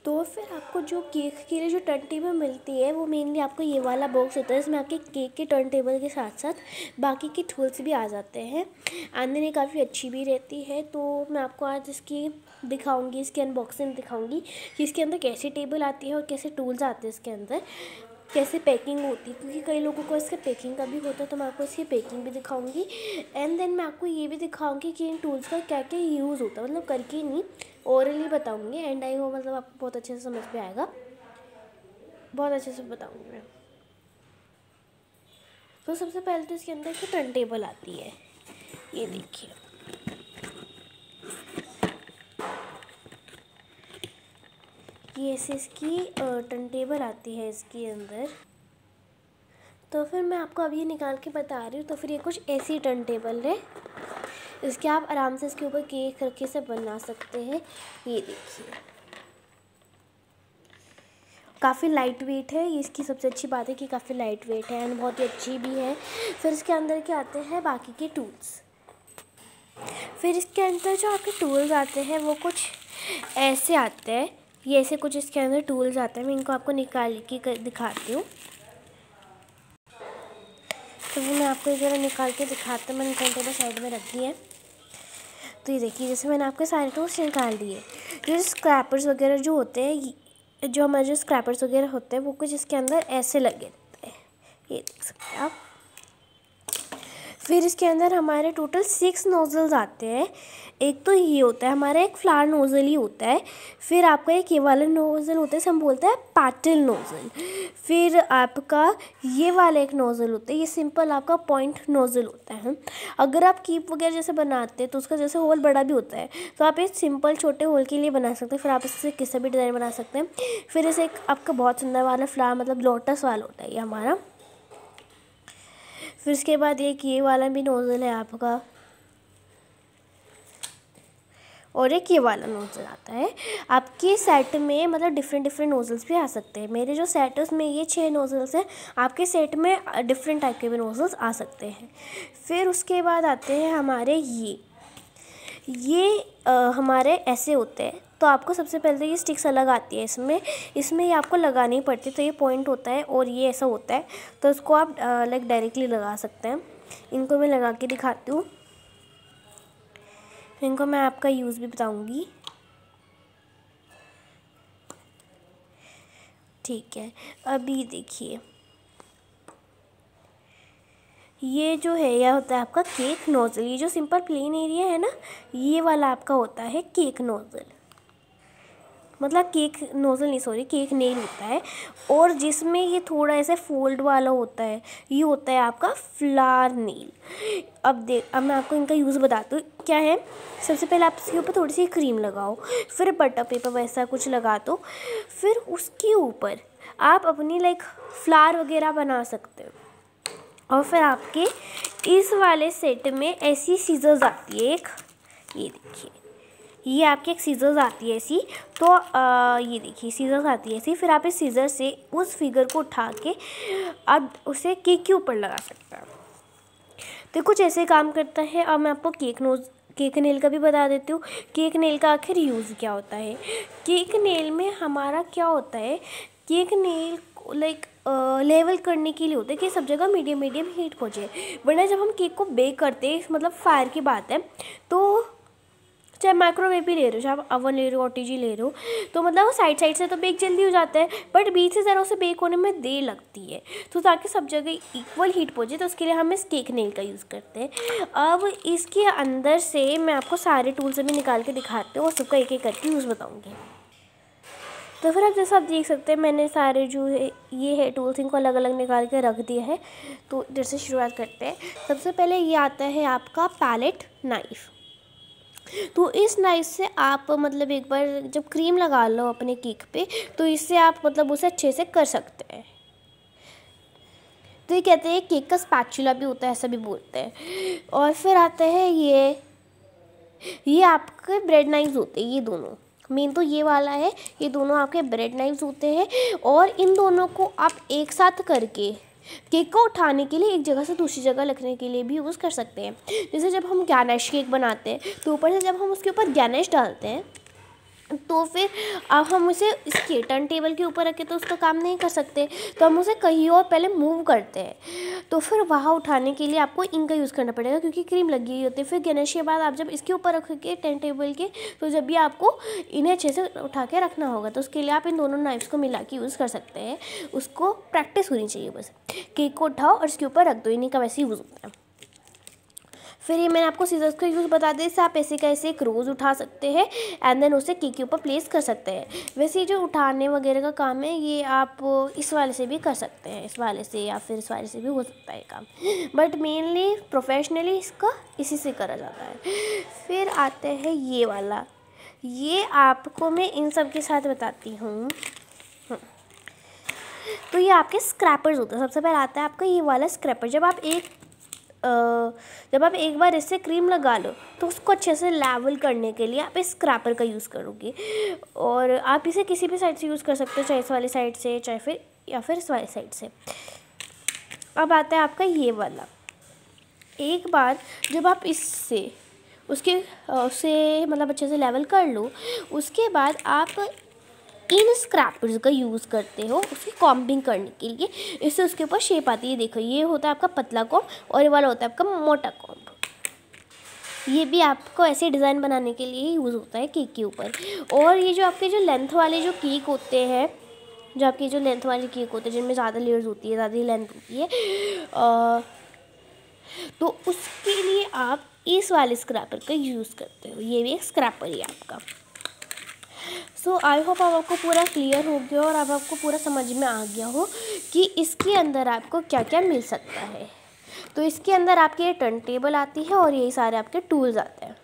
तो फिर आपको जो केक के लिए जो टर्न टेबल मिलती है वो मेनली आपको ये वाला बॉक्स होता है, इसमें आपके केक के टर्न टेबल के साथ साथ बाकी के टूल्स भी आ जाते हैं। अंदर ये काफ़ी अच्छी भी रहती है। तो मैं आपको आज इसकी दिखाऊंगी, इसकी अनबॉक्सिंग दिखाऊंगी कि इसके अंदर कैसी टेबल आती है और कैसे टूल्स आते हैं इसके अंदर, कैसे पैकिंग होती है, क्योंकि कई लोगों को इसके पैकिंग का भी होता है। तो मैं आपको इसकी पैकिंग भी दिखाऊंगी एंड देन मैं आपको ये भी दिखाऊंगी कि इन टूल्स का क्या क्या यूज़ होता है, मतलब करके नहीं, ओरली बताऊंगी। एंड आई हो मतलब आपको बहुत अच्छे से समझ में आएगा, बहुत अच्छे से बताऊंगी मैं। तो सबसे पहले तो इसके अंदर की टर्न टेबल आती है, ये देखिए। ये ऐसे इसकी टर्न टेबल आती है इसके अंदर। तो फिर मैं आपको अभी ये निकाल के बता रही हूँ। तो फिर ये कुछ ऐसी टर्न टेबल है, इसके आप आराम से इसके ऊपर केक रखे से बना सकते हैं। ये देखिए काफ़ी लाइट वेट है, ये इसकी सबसे अच्छी बात है कि काफ़ी लाइट वेट है एंड बहुत ही अच्छी भी है। फिर इसके अंदर क्या आते हैं बाकी के टूल्स। फिर इसके अंदर जो आपके टूल्स आते हैं वो कुछ ऐसे आते हैं, ये ऐसे कुछ इसके अंदर टूल्स आते हैं। मैं इनको आपको निकाल के दिखाती हूँ। तो वो मैं आपको ज़रा निकाल के दिखाती हूँ। मैंने टेबल साइड में रख दी है। तो ये देखिए जैसे मैंने आपके सारे टूल्स निकाल दिए। जो स्क्रैपर्स वगैरह जो होते हैं, जो हमारे जो स्क्रैपर्स वगैरह होते हैं वो कुछ इसके अंदर ऐसे लगे रहते हैं, ये देख सकते हैं आप। फिर इसके अंदर हमारे टोटल 6 नोज़ल्स आते हैं। एक तो ये होता है हमारा एक फ्लावर नोज़ल ही होता है। फिर आपका एक ये वाला नोज़ल होता है, हम बोलते हैं पैटल नोज़ल। फिर आपका ये वाला एक नोज़ल होता है, ये सिंपल आपका पॉइंट नोज़ल होता है। अगर आप कीप वगैरह जैसे बनाते हैं तो उसका जैसे होल बड़ा भी होता है, तो आप एक सिंपल छोटे होल के लिए बना सकते हैं। फिर आप इससे किसी भी डिज़ाइन बना सकते हैं। फिर इसे एक आपका बहुत सुंदर वाला फ्लावर मतलब लोटस वाला होता है ये हमारा। फिर इसके बाद एक ये वाला भी नोज़ल है आपका, और एक ये वाला नोज़ल आता है। आपके सेट में मतलब डिफरेंट नोज़ल्स भी आ सकते हैं। मेरे जो सेट है उसमें ये 6 नोज़ल्स हैं, आपके सेट में डिफरेंट टाइप के भी नोज़ल्स आ सकते हैं। फिर उसके बाद आते हैं हमारे ये हमारे ऐसे होते हैं। तो आपको सबसे पहले तो ये स्टिक्स अलग आती है, इसमें ये आपको लगानी पड़ती है। तो ये पॉइंट होता है और ये ऐसा होता है, तो इसको आप लाइक डायरेक्टली लगा सकते हैं। इनको मैं लगा के दिखाती हूँ, इनको मैं आपका यूज़ भी बताऊँगी। ठीक है, अभी देखिए ये जो है यह होता है आपका केक नोज़ल। ये जो सिंपल प्लेन एरिया है ना, ये वाला आपका होता है केक नोज़ल, मतलब केक नोज़ल नहीं, सॉरी, केक नेल होता है। और जिसमें ये थोड़ा ऐसे फोल्ड वाला होता है, ये होता है आपका फ्लावर नेल। अब मैं आपको इनका यूज़ बताती हूँ क्या है। सबसे पहले आप इसके ऊपर थोड़ी सी क्रीम लगाओ, फिर बटर पेपर वैसा कुछ लगा दो। फिर उसके ऊपर आप अपनी लाइक फ्लावर वगैरह बना सकते हो। और फिर आपके इस वाले सेट में ऐसी सीजर्स आती है एक, ये देखिए, ये आपकी एक सीजर्स आती है ऐसी। तो ये देखिए सीजर्स आती है ऐसी। फिर आप इस सीजर से उस फिगर को उठा के आप उसे केक के ऊपर लगा सकते हैं। तो कुछ ऐसे काम करता है। अब मैं आपको केक नेल का भी बता देती हूँ। केक नेल का आखिर यूज़ क्या होता है। केक नेल में हमारा क्या होता है, केक नेल लाइक लेवल करने के लिए होता है कि सब जगह मीडियम हीट पहुँचे। वरना जब हम केक को बेक करते हैं, मतलब फायर की बात है, तो चाहे माइक्रोवेव भी ले रहे हो, चाहे आप अवन ले रहे हो, OTG ले रहे हो, तो मतलब वो साइड से तो बेक जल्दी हो जाता है, बट बीच से ज़रा उसे बेक होने में देर लगती है। तो ताकि सब जगह इक्वल हीट पहुँचे, तो उसके लिए हम इस केक नेल का यूज़ करते हैं। अब इसके अंदर से मैं आपको सारे टूल्स भी निकाल के दिखाती हूँ और सबका एक एक करके यूज़ बताऊँगी। तो फिर आप जैसा आप देख सकते हैं, मैंने सारे जो है ये है टूल्स, इनको अलग अलग निकाल के रख दिया है। तो जैसे शुरुआत करते हैं। सबसे पहले ये आता है आपका पैलेट नाइफ़। तो इस नाइफ से आप मतलब एक बार जब क्रीम लगा लो अपने केक पे, तो इससे आप मतलब उसे अच्छे से कर सकते हैं। तो ये कहते हैं केक का स्पैचुला भी होता है, ऐसा भी बोलते हैं। और फिर आता है ये आपके ब्रेड नाइफ्स होते हैं। ये दोनों मेन तो ये वाला है, ये दोनों आपके ब्रेड नाइफ्स होते हैं। और इन दोनों को आप एक साथ करके केक को उठाने के लिए एक जगह से दूसरी जगह रखने के लिए भी यूज़ कर सकते हैं। जैसे जब हम गैनेश केक बनाते हैं, तो ऊपर से जब हम उसके ऊपर गैनेश डालते हैं, तो फिर अब हम उसे इसके टर्न टेबल के ऊपर रखे तो उसका काम नहीं कर सकते, तो हम उसे कहीं और पहले मूव करते हैं। तो फिर वहाँ उठाने के लिए आपको इंक का यूज़ करना पड़ेगा क्योंकि क्रीम लगी हुई होती है। फिर गिरने के बाद आप जब इसके ऊपर रखोगे टर्न टेबल के, तो जब भी आपको इन्हें अच्छे से उठा के रखना होगा, तो उसके लिए आप इन दोनों नाइफ्स को मिला के यूज़ कर सकते हैं। उसको प्रैक्टिस होनी चाहिए बस। केक को उठाओ और इसके ऊपर रख दो, इन्हीं का वैसे यूज़ होता है। फिर ये मैंने आपको सीजर्स का यूज़ बता दिया, इससे आप ऐसे का ऐसे एक रोज़ उठा सकते हैं एंड देन उसे केक के ऊपर प्लेस कर सकते हैं। वैसे ये जो उठाने वगैरह का काम है ये आप इस वाले से भी कर सकते हैं, इस वाले से या फिर इस वाले से भी हो सकता है काम, बट मेनली प्रोफेशनली इसका इसी से करा जाता है। फिर आते हैं ये वाला, ये आपको मैं इन सब के साथ बताती हूँ। तो ये आपके स्क्रैपर्स होते हैं। सबसे पहले आता है आपका ये वाला स्क्रैपर। जब आप एक बार इससे क्रीम लगा लो तो उसको अच्छे से लेवल करने के लिए आप इस स्क्रैपर का यूज़ करोगे, और आप इसे किसी भी साइड से यूज़ कर सकते हो, चाहे इस वाली साइड से या फिर इस वाली साइड से। अब आता है आपका ये वाला। एक बार जब आप इससे उसे मतलब अच्छे से लेवल कर लो, उसके बाद आप इन स्क्रैपर्स का यूज़ करते हो उसकी कॉम्बिंग करने के लिए। इससे उसके ऊपर शेप आती है। देखो ये होता है आपका पतला कॉम्ब और ये वाला होता है आपका मोटा कॉम्ब। ये भी आपको ऐसे डिज़ाइन बनाने के लिए यूज़ होता है केक के ऊपर। और ये जो आपके जो लेंथ वाले जो केक होते हैं, जिनमें ज़्यादा लेयर्स होती है, ज़्यादा लेंथ होती है, तो उसके लिए आप इस वाले स्क्रैपर का यूज़ करते हो। ये भी एक स्क्रैपर ही आपका। सो आई होप अब आपको पूरा क्लियर हो गया और अब आपको पूरा समझ में आ गया हो कि इसके अंदर आपको क्या क्या मिल सकता है। तो इसके अंदर आपकी ये टर्न टेबल आती है और यही सारे आपके टूल्स आते हैं।